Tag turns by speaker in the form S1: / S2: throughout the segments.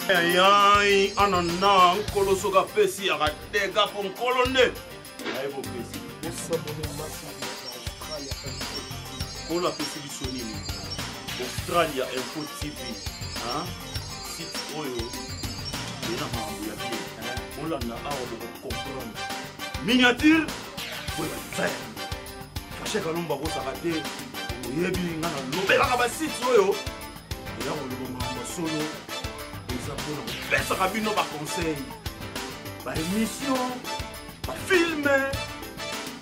S1: Aïe, anana, nkolo soka pesi ya radega pour nkolonde. Aïe, vos pesi. Nkolo pesi bisonini. Australia Info TV. Hein? Site oyo. Dena mambo ya bien. On l'a na awa de comprendre. Miniature. Pour la faire. Fâché kalomba ko sakate. Yebi ngana lobela ka ba site oyo. Et là on le moment solo. Pesa kabino ba conseil ba émission ba film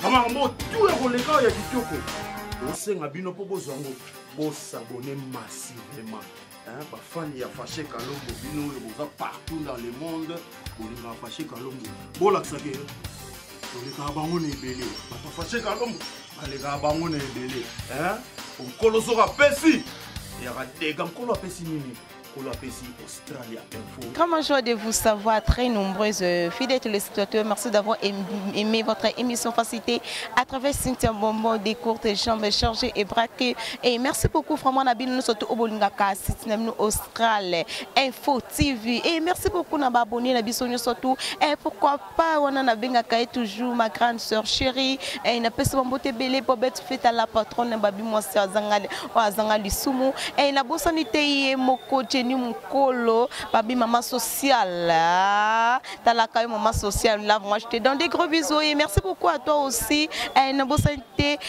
S1: kama mo tout le koleka ya kitoko osenga bino po bozango bo s'abonner massivement hein ba fan ya Fâché Kalombo bino boza partout dans le monde bolinga Fâché Kalombo bola tsake koleka bango ne belé ba Fâché Kalombo baleka bango ne belé hein on koloso ka pesi ya radega nkolo pesi nini.
S2: Comment joie de vous savoir, très nombreuses fidèles téléspectateurs. Merci d'avoir aimé votre émission Facilité à travers Cynthia Bombo, des courtes jambes chargées et braquées. Et merci beaucoup, vraiment, Nabil, nous sommes au Bolingaka, Cynthia Austral, Info TV. Et merci beaucoup, Nababoni, Nabisonio surtout. Et pourquoi pas, on a Nabengaka toujours ma grande soeur chérie. Et n'a pas souvent beauté belé pour être faite à la patronne, Nababi, moi, c'est Azangali Soumou. Et n'a pas sanité, Moko, ni mukolo babi maman sociale talaka maman sociale là moi je te donne des gros bisous et merci beaucoup à toi aussi na bo santé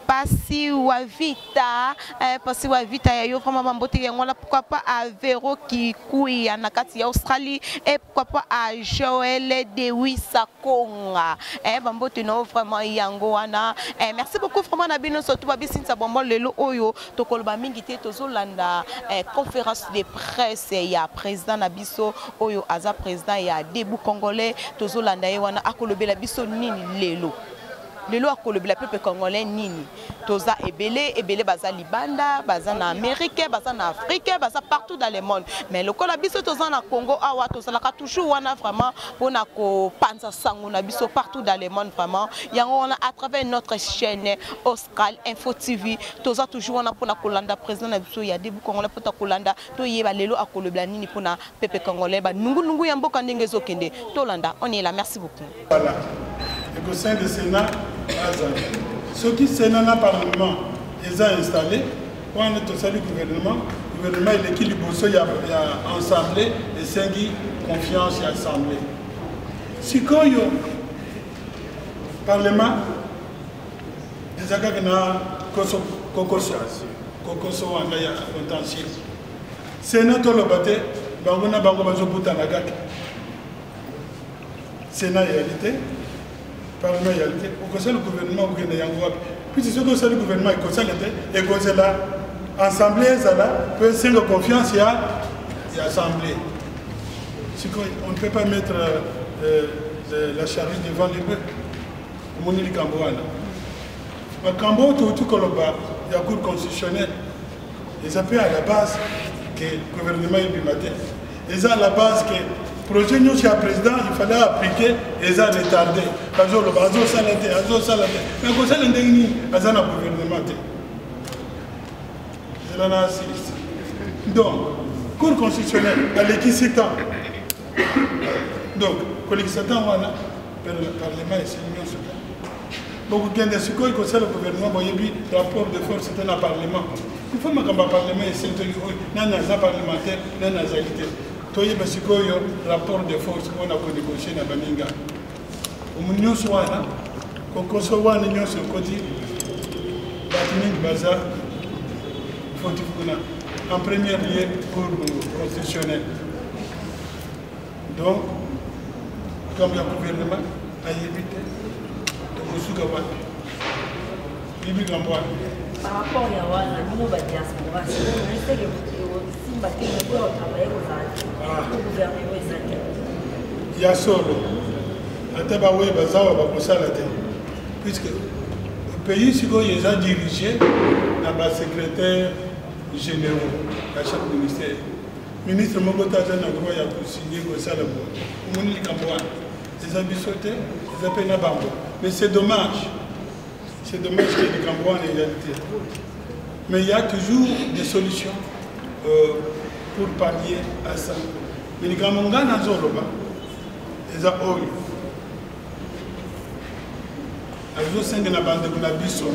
S2: Pasi Wavita ya yo vraiment mambote yango là pourquoi pas à Véro qui couille en nakati ya Australie et pourquoi pas à Joël de Wisakonga mambote no vraiment yango wana merci beaucoup vraiment na bino surtout babi Cynthia Bombo lelo oyo tokoloba mingi te tozolanda conférence de presse ya président na biso oyo aza président ya Debout Congolais tozolanda ye wana akolobela biso nini lelo akolobela peuple congolais nini toza ebele baza libanda baza na Amérique baza na Afrique baza partout dans le monde mais le kola biso toza na Congo awa tozalaka toujours wana vraiment pona ko panza sango na biso partout dans le monde vraiment yango wana à travers notre chaîne Austral Info TV toza toujours wana pona kolanda président na biso ya Debout Congolais pota kolanda to yeba lelo akolobela nini pona peuple congolais ba nungu ya mboka ndenge zokende tolanda on est là merci beaucoup.
S3: Voilà. Et au sein du Sénat, ceux qui Sénat dans le Parlement, ils ont installé, quand on est au sein du gouvernement, le gouvernement il équilibre, il y a assemblée et c'est confiance et assemblée. Si quand il y a Parlement, les gens qui ont contentieux, Sénat tout le bâté, on a besoin de Sénat réalité. Parlement réalité. Au conseil le gouvernement vous gagnez yango puis c'est ce que le gouvernement est conseil et conseil là assemblée ça là peut c'est confiance il y a assemblée. On ne peut pas mettre la charrue devant les bœufs. Mon île Camboana. Le Cambo tout Koloba il y a cour constitutionnelle. Ils appellent à la base que le gouvernement est du matin. Ils ont à la base que projet nous chez le président, il fallait appliquer et ils ont retardé. Parce que le bateau salaté, mais quand ça l'indemnité, ils ont un gouvernement. Je l'en assiste. Donc, cour constitutionnelle, elle est qui s'étend. Donc, quand il s'étend, le Parlement est l'Union sociale. Beaucoup de gens qui ont le gouvernement, le rapport de force c'était dans le Parlement. Il faut que le Parlement est un parlementaire, un agilité. Toye basiko yo rapport de force qu'on a négocié na baninga. Omunyo swana kokoso wana nyonso koti batini baza fotifuna en premier lieu pour constitutionnel. Donc comme le gouvernement a évité de musuka wana. Bibi Gamboa.
S4: Par rapport à wana nous ba diaspora, je sais que
S3: il y a solo. Puisque le pays, il y a dirigé dans les secrétaires généraux à chaque ministère. Le ministre Mogota a droit de signer comme ça. Les habitués, les appels à Bambo. Mais c'est dommage. C'est dommage que les Cambouans en réalité. Mais il y a toujours des solutions pour pallier à ça. Mais les grands mongas dans Zoroba, ils ont eu. Ils ont 5 bande de la Bisso,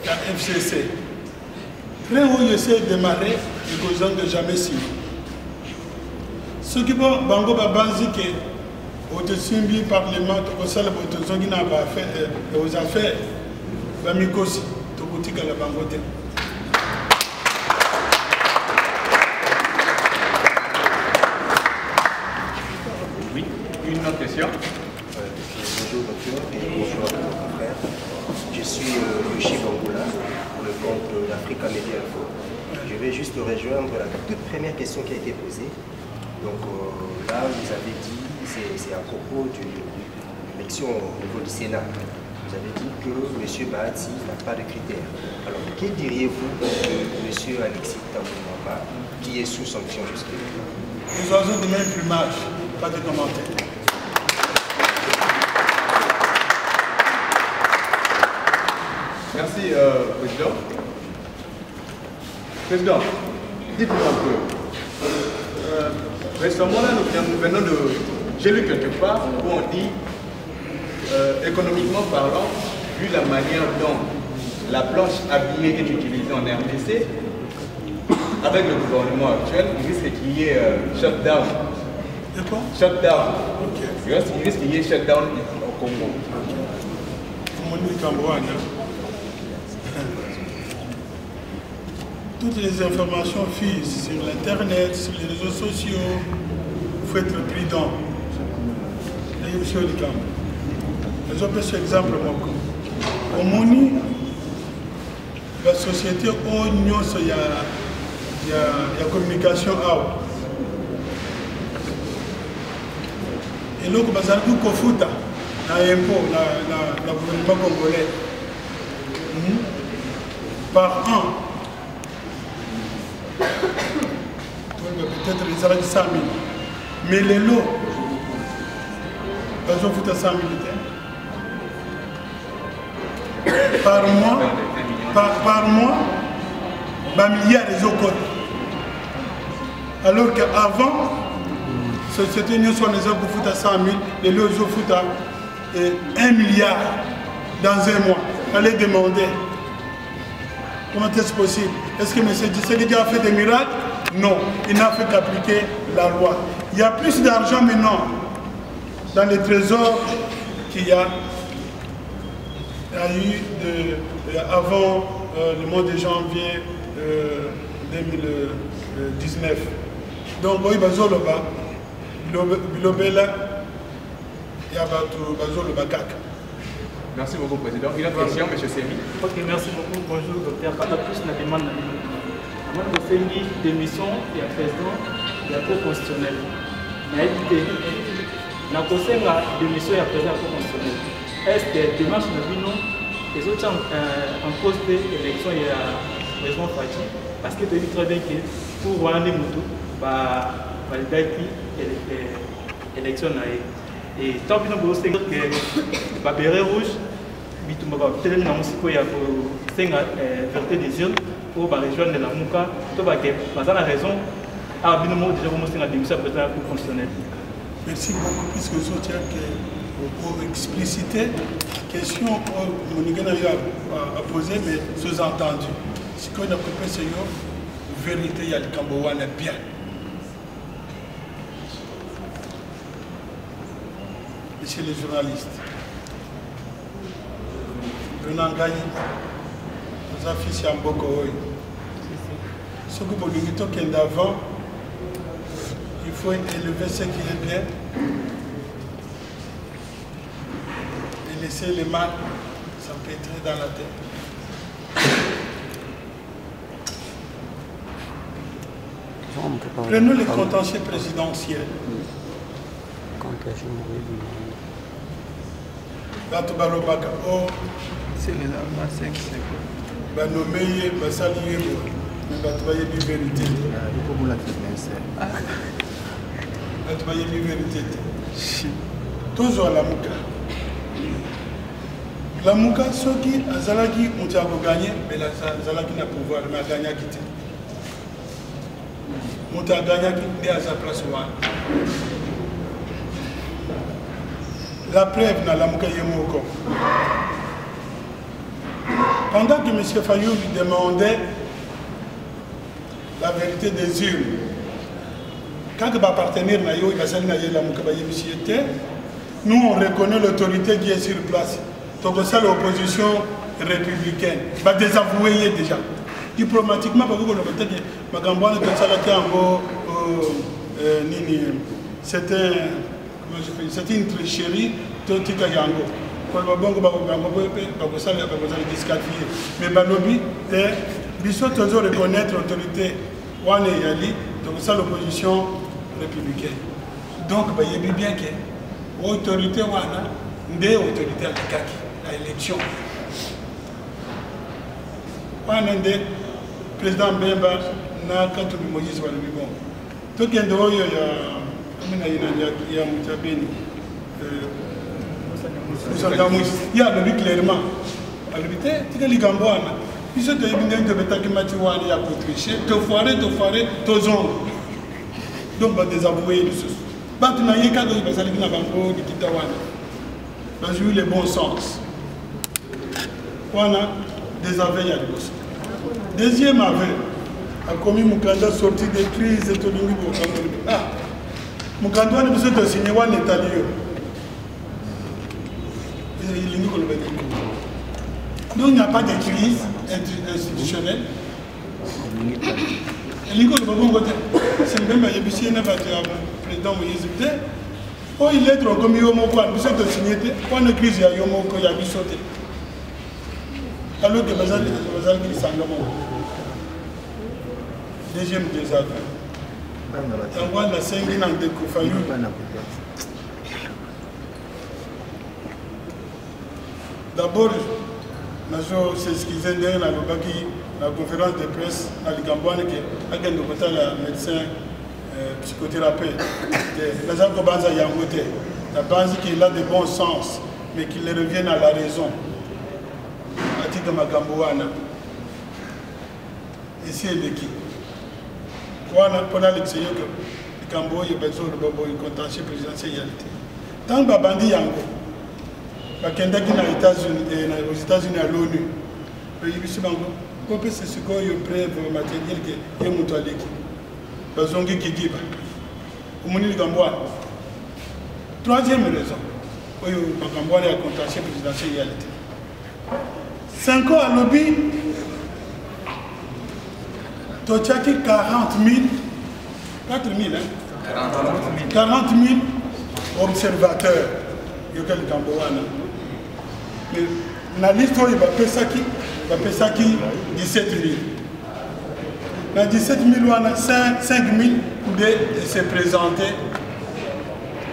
S3: la FCC. Très haut, ils essaient de démarrer, ils n'ont jamais signé. Ceux qui vont bango babanzi que au-dessus du parlement, au sein de l'autorité qui n'a pas fait aux affaires, bamikosi, tout petit que la bangote.
S5: Oui, une autre question.
S6: Bonjour docteur et bonjour à tous mes frères. Je suis Yoshi Bangoula pour le compte d'Africa Media Info. Je vais juste rejoindre la toute première question qui a été posée. Donc là, vous avez dit, c'est à propos de l'élection au niveau du Sénat. Vous avez dit que M. Bahati n'a pas de critères. Alors, que diriez-vous de M. Alexis Tambouamba qui est sous sanction jusque-là?
S3: Les oiseaux de même plumage, pas de commentaires.
S5: Merci, Président. Président, dites-moi un peu. Récemment, là, nous venons de... J'ai lu quelque part où on dit, économiquement parlant, vu la manière dont la planche habillée est utilisée en RDC, avec le gouvernement actuel, il risque qu'il y ait shutdown.
S3: De quoi?
S5: Shutdown.
S3: Ok.
S5: Il risque qu'il y ait shutdown au Congo.
S3: Monique Cambouane. Toutes les informations fixes sur l'internet, sur les réseaux sociaux, il faut être prudent. Et monsieur le Camp. Je vais prendre un exemple. Au Moni, la société où il y a communication. Et donc, il y a un Kofuta, l'impôt, le gouvernement congolais, par an. Peut-être les salaires de 100 000. Mais les lots, ils ont foutu 100 000 par mois, par mois, milliards de euros. Alors qu'avant, c'était une fois les gens qui foutent à 100 000, les lots ils ont foutu à 1 milliard dans un mois. Allez demander. Comment est-ce possible? Est-ce que M. Tshisekedi a fait des miracles? Non, il n'a fait qu'appliquer la loi. Il y a plus d'argent maintenant dans les trésors qu'il y a eu avant le mois de janvier 2019. Donc, il y a Zoloba, Bilobela, il y a Zoloba Kaka.
S5: Merci beaucoup, Président. Une autre question, M. Semi.
S1: Ok, merci beaucoup. Bonjour, docteur. Quand on a plus la demande, on a fait une démission, il y a président, il y a pro constitutionnel. Il y a une démission, il y a président pro constitutionnel. Est-ce que les démarches de Bino, les autres en cause de l'élection, il y a président Fati, parce que tu dis très bien que pour Rwanda Moutou, les dates élection, et tant que nous avons dit que le béret rouge, nous avons dit que nous avons des urnes pour rejoindre la Mouka. Nous avons raison.
S3: Merci beaucoup, puisque je tiens pour expliciter la question que Monique a posée, mais sous-entendu. Ce qu'on a coupé, c'est la vérité, il y a le Cambouane bien. Monsieur les journalistes, Renangaï, nous affichons un beaucoup. Ce que vous dites d'avant, il faut élever ce qui est bien et laisser le mal s'empêtrer dans la tête. Prenons les contentieux présidentiels.
S7: C'est les Allemands 5 secondes.
S3: Banomeye, basaliye, mais batoye bi vérité. Batoye bi vérité. Toujours la Mouka. La Mouka, ceux qui Azalaki ont gagné, mais la Azalaki n'a pouvoir, mais a gagné à quitter. moto aganyaki nde aza place wana. La preuve nalamuka ye moko. Pendant que M. Fayou lui demandait la vérité des urnes, quand il va partenaire nous on reconnaît l'autorité qui est sur place. Donc ça l'opposition républicaine va désavouer déjà. Diplomatiquement, c'était une tricherie de Tika Yango. Mais Balobi, il faut toujours reconnaître l'autorité Wane Yali, donc ça l'opposition républicaine. Donc, il y a bien que l'autorité Wana, des autorités à l'élection. Wana le président Bemba n'a qu'à tout le Moïse Walibon. Tout le monde il y a Moutabeni. Il y a le clairement. Il y a le Gamboana. Ils sont des gens qui ont triché, te foirer, te zone. Donc, on va désavouer les choses. Maintenant, il y a des gens qui ont joué le bon sens. On a des aveux. Deuxième aveu, a commis Mukanda sorti des crises et tout le monde. Ah, Mukanda ne peut pas signer un État. Donc il n'y a pas de crise institutionnelle. C'est même le président Moïse. Oh, il est trop comme Yomo, il signé, on a crise à Yomo, il y a sauté. Alors que Bazal qui s'en deuxième désaveu. On voit la cinquième en découffaillou. D'abord, c'est ce qu'ils ont dit dans la conférence de presse à l'Igambouane, qui a le médecin psychothérapeute. La base qu'il a de bon sens, mais qu'il revienne à la raison. À titre de Magambouana. Ici, il est qui? Pendant l'extérieur, le Gambo, il y a besoin de contentieux présidentiel. Tant que Babandi Yango, aux États-Unis à l'ONU, c'est ce qu'on y preuve matériel qui est mutualisé. Bazongi Kigiba. Troisième raison, le Gamboa est contentieux présidentiel. 5 ans à lobby, Tochaki 40 000, 4 000, 40 000 observateurs. Il y a quelques Gamboana. Dans l'histoire, il va faire 17 000. Dans 17 000, on a 5 000 de se présenter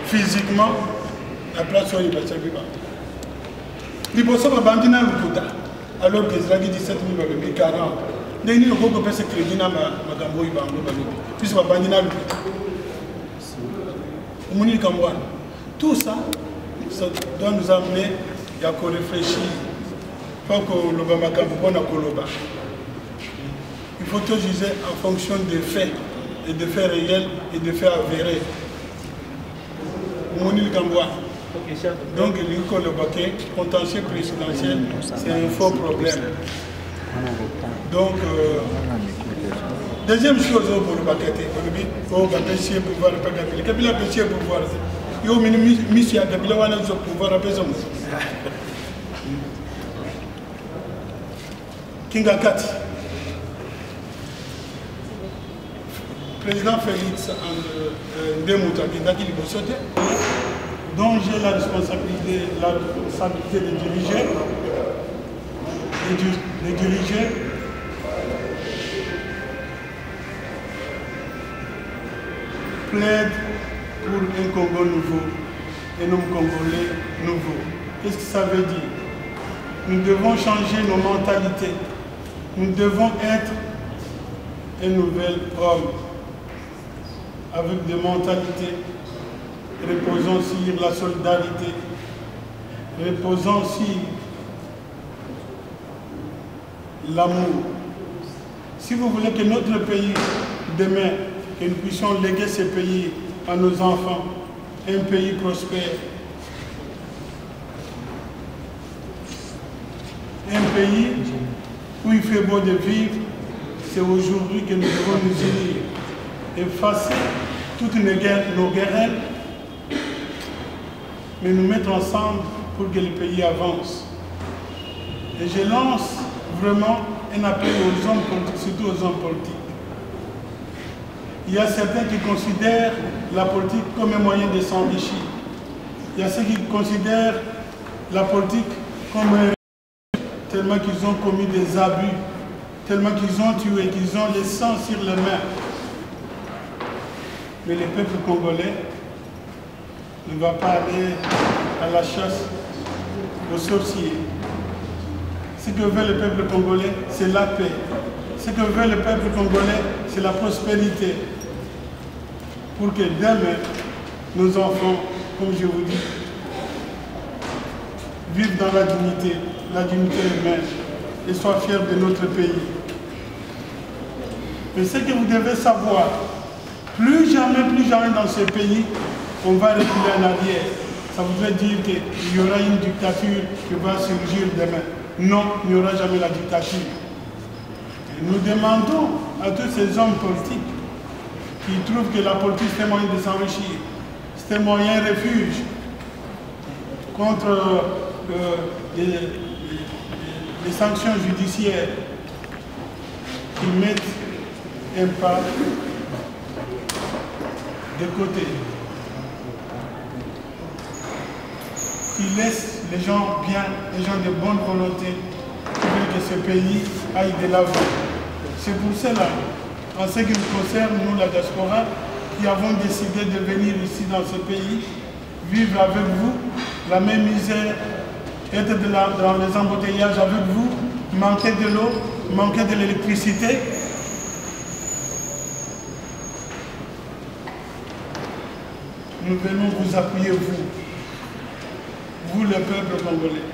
S3: physiquement à la place où il va se faire. Il faut savoir que le Bouddha, alors que c'est 17 000, il y a 40 000. Il faut que ce crédit dans le puisque le Bouddha, tout ça, ça doit nous amener à réfléchir. Il faut que le Bouddha il faut tout juger en fonction des faits, et des faits réels et des faits avérés. Donc, le baquet, contentieux présidentiel, c'est un faux problème. Donc, deuxième chose pour le baquet, il faut apprécier le pouvoir. Il faut apprécier le pouvoir. Il faut apprécier le pouvoir. Kinga Kati. Président Félix Ndemouta, dont j'ai la responsabilité de diriger, plaide pour un Congo nouveau, un homme congolais nouveau. Qu'est-ce que ça veut dire? Nous devons changer nos mentalités. Nous devons être un nouvel homme, avec des mentalités reposant sur la solidarité, reposant sur l'amour. Si vous voulez que notre pays demain, que nous puissions léguer ce pays à nos enfants, un pays prospère, un pays où il fait beau de vivre. C'est aujourd'hui que nous devons nous unir, effacer toutes nos guerres, mais nous mettre ensemble pour que le pays avance. Et je lance vraiment un appel aux hommes politiques, surtout aux hommes politiques. Il y a certains qui considèrent la politique comme un moyen de s'enrichir. Il y a ceux qui considèrent la politique comme un tellement qu'ils ont commis des abus, tellement qu'ils ont tué, qu'ils ont le sang sur les mains. Mais le peuple congolais ne va pas aller à la chasse aux sorciers. Ce que veut le peuple congolais, c'est la paix. Ce que veut le peuple congolais, c'est la prospérité. Pour que demain, nos enfants, comme je vous dis, vivent dans la dignité humaine, et soient fiers de notre pays. Mais ce que vous devez savoir, plus jamais dans ce pays, on va reculer en arrière. Ça voudrait dire qu'il y aura une dictature qui va surgir demain. Non, il n'y aura jamais la dictature. Et nous demandons à tous ces hommes politiques qui trouvent que la politique c'est un moyen de s'enrichir, c'est un moyen refuge contre les sanctions judiciaires qui mettent un pas de côté, qui laissent les gens bien, les gens de bonne volonté, qui veulent que ce pays aille de l'avant. C'est pour cela, en ce qui nous concerne, nous la diaspora, qui avons décidé de venir ici dans ce pays, vivre avec vous la même misère, être dans les embouteillages avec vous, manquer de l'eau, manquer de l'électricité. Nous venons vous appuyer, vous le peuple congolais.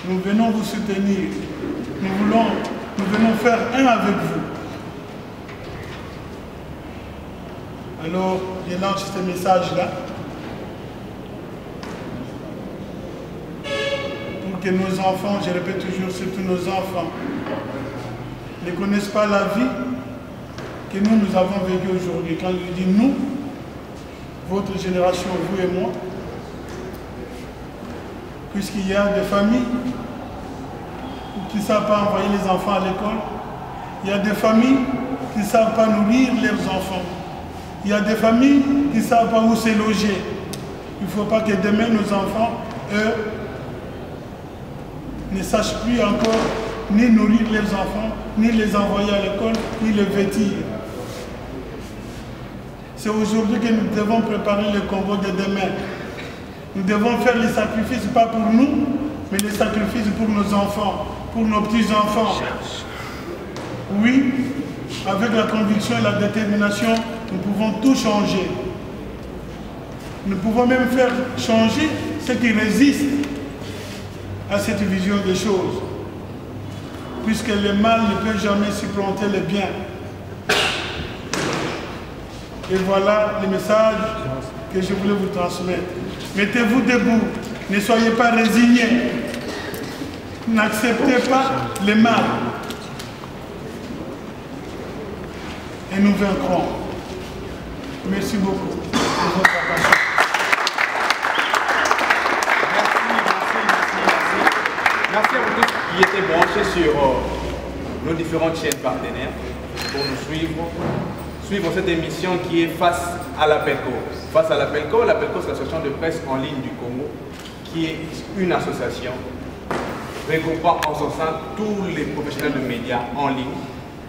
S3: Nous venons vous soutenir. Nous venons faire un avec vous. Alors, je lance ce message-là pour que nos enfants, je répète toujours, surtout nos enfants, ne connaissent pas la vie que nous avons vécue aujourd'hui. Quand je dis nous, votre génération, vous et moi, puisqu'il y a des familles qui ne savent pas envoyer les enfants à l'école, il y a des familles qui ne savent pas nourrir leurs enfants, il y a des familles qui ne savent pas où se loger. Il ne faut pas que demain nos enfants, eux, ne sachent plus encore ni nourrir leurs enfants, ni les envoyer à l'école, ni les vêtir. C'est aujourd'hui que nous devons préparer le Congo de demain. Nous devons faire les sacrifices, pas pour nous, mais les sacrifices pour nos enfants, pour nos petits-enfants. Oui, avec la conviction et la détermination, nous pouvons tout changer. Nous pouvons même faire changer ce qui résiste à cette vision des choses. Puisque le mal ne peut jamais supplanter le bien. Et voilà le message que je voulais vous transmettre. Mettez-vous debout, ne soyez pas résignés. N'acceptez pas le mal. Et nous vaincrons. Merci beaucoup pour votre attention.
S5: Merci à vous tous qui étaient branchés sur nos différentes chaînes partenaires pour nous suivre cette émission qui est Face à l'Apelco. Face à l'Apelco, l'Apelco c'est l'association de presse en ligne du Congo, qui est une association regroupant en son sein tous les professionnels de médias en ligne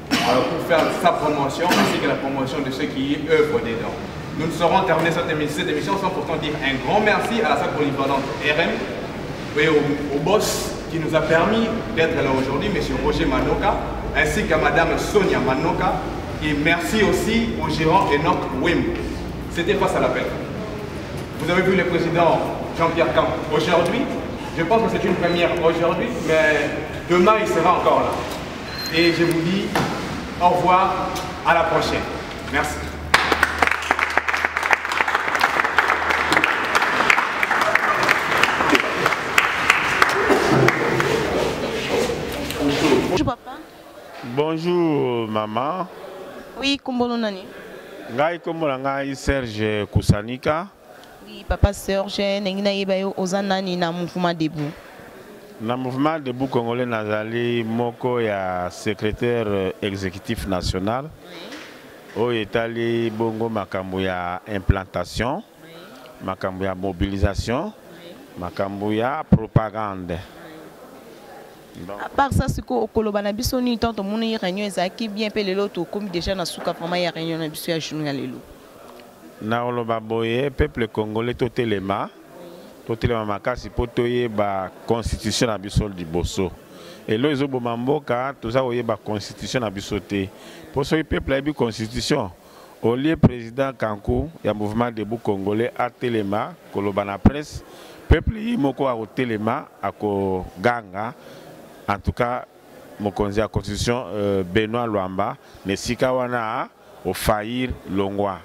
S5: pour faire sa promotion ainsi que la promotion de ceux qui y œuvrent dedans. Nous ne saurons terminer cette émission sans pourtant dire un grand merci à la salle polyvalente RM et au boss qui nous a permis d'être là aujourd'hui, M. Roger Manoka, ainsi qu'à Mme Sonia Manoka, et merci aussi au gérant Enoch Wim. C'était Face à l'appel. Vous avez vu le président Jean-Pierre Camp aujourd'hui. Je pense que c'est une première aujourd'hui, mais demain il sera encore là. Et je vous dis Au revoir, à la prochaine. Merci.
S2: Bonjour papa.
S8: Bonjour maman.
S2: Oui, comment nani?
S8: Ngai kombola ngai Serge Kusanika.
S2: Oui, papa Serge, nengina yebayo ozanani na mouvement debout.
S8: Na mouvement debout congolais nazali moko ya secrétaire exécutif national. Oyo etali bongo makambo ya implantation, makambo ya mobilisation, makambo ya propagande.
S2: À part ça, ce qu'on a vu, c'est que mon réunion est bien pelé l'autre comme déjà na souka vraiment ya réunion na biso ya journée lelo.
S8: Na oloba boye peuple congolais totelema makasi po toyeba constitution na biso liboso. Et là ezo boma mboka toza oyeba constitution na biso te. Po so peuple ayebi constitution, au lieu président Kankou ya mouvement debout congolais atelema koloba na presse, peuple yi moko a telema ako ganga. En tout cas, mon conseil à la constitution, Benoît Luamba, ne sika wana au faillir Longwa.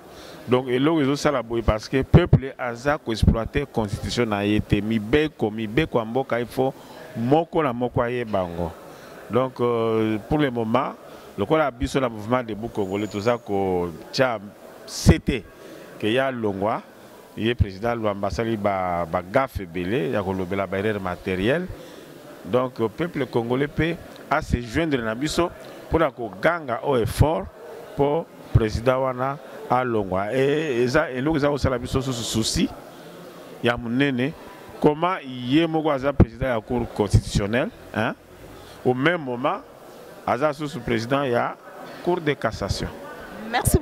S8: Donc, et là, ils ont ça parce que le peuple a exploité la constitution na été mibeko mboka il faut moko na moko aye bango. Donc, pour le moment, le quoi la biso la mouvement de Congolais tout ça que c'était que y a Longwa, il est président Luamba sali ba gaffe belé, ya ko lobela ba erreur matérielle. Donc le peuple congolais peut se joindre na biso pour que ganga au effort pour président wana alongwa et ça et l'autre ça la biso sous souci ya munene comment yé moko aza président ya cour constitutionnelle hein au même moment aza sous président ya cour de cassation.
S2: Merci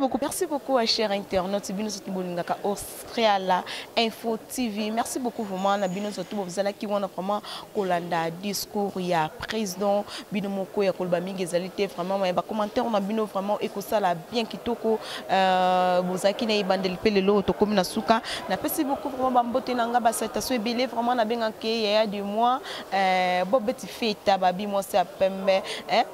S2: beaucoup, chers internautes. Bino sotu bolingaka Australia Info TV. Merci beaucoup vraiment na bino sotu bozala ki wana vraiment kolanda discours ya président bino moko ya kolba mingi ezalité vraiment ba commentaire na bino vraiment ekosala bien kitoko bozaki na ibandeli pelelo to komi na suka na pesi beaucoup vraiment ba mbote nanga ba citation ebele vraiment na benga ke ya du mois bobeti feta babi moi c'est à pembe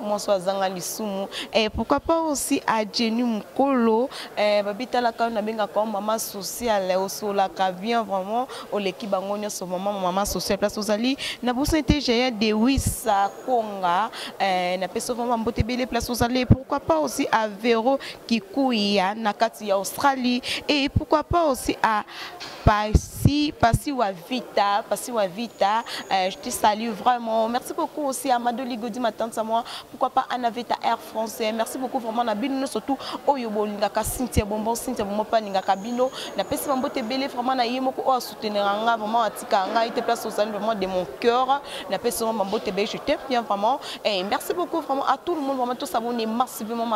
S2: moi so azanga lisumu et pourquoi pas aussi à Jenu Kolo, babitala ka na benga comme maman sociale au solaka bien vraiment au l'équipe bangonia ce moment maman sociale place ozali na boso TGA de Wissa Konga na peso vraiment mbote belé place ozali pourquoi pas aussi à Véro Kikuya na kati ya Australie et pourquoi pas aussi à Passi wa Vita je te salue vraiment merci beaucoup aussi à Madoli Godi ma tante à moi pourquoi pas Anna Vita Air Français merci beaucoup vraiment na bino surtout oyo bolingaka Cynthia Bombo pa ningaka bino na pesi mbote belé vraiment na yemoko o soutenir nga vraiment atika nga ite place aux vraiment de mon cœur na pesi mbote belé je t'aime bien vraiment et merci beaucoup vraiment à tout le monde vraiment tous s'abonner massivement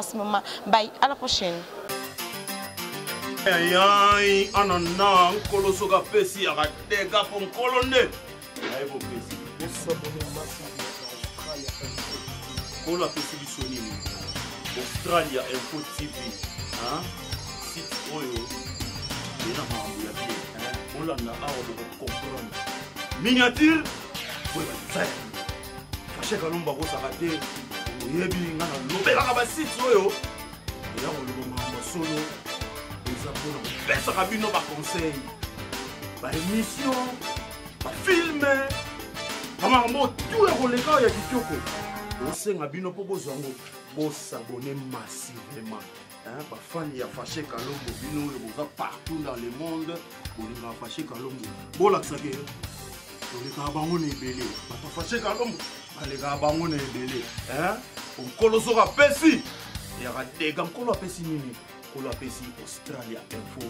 S2: bye à la prochaine.
S1: Aïe, anana, kolo soga pesi ya dega pour colonne. Aïe bon pesi. Nous s'abonner massivement à Australia Info. Kolo pesi bisonini. Australia Info TV. Hein? Site oyo. Ena mambo ya bien. Hein? Ola na awa de comprendre. Miniature. Oyo zai. Fache kalomba ko sakate. Oyebi ngana lobela ka ba site oyo. Ya ko loboma solo. Pesa kabino ba conseil ba émission ba film mama mo tout le relais ya kitoko osenga bino po bozango bo s'abonner massivement hein ba fan ya Faché Kalombo bino le boza partout dans le monde bolinga Faché Kalombo bola tsake bolinga bango ne belé ba Faché Kalombo balinga bango ne belé hein on koloso ka pesi ya ka dega mkolo pesi nini Kolo apesi Australia Info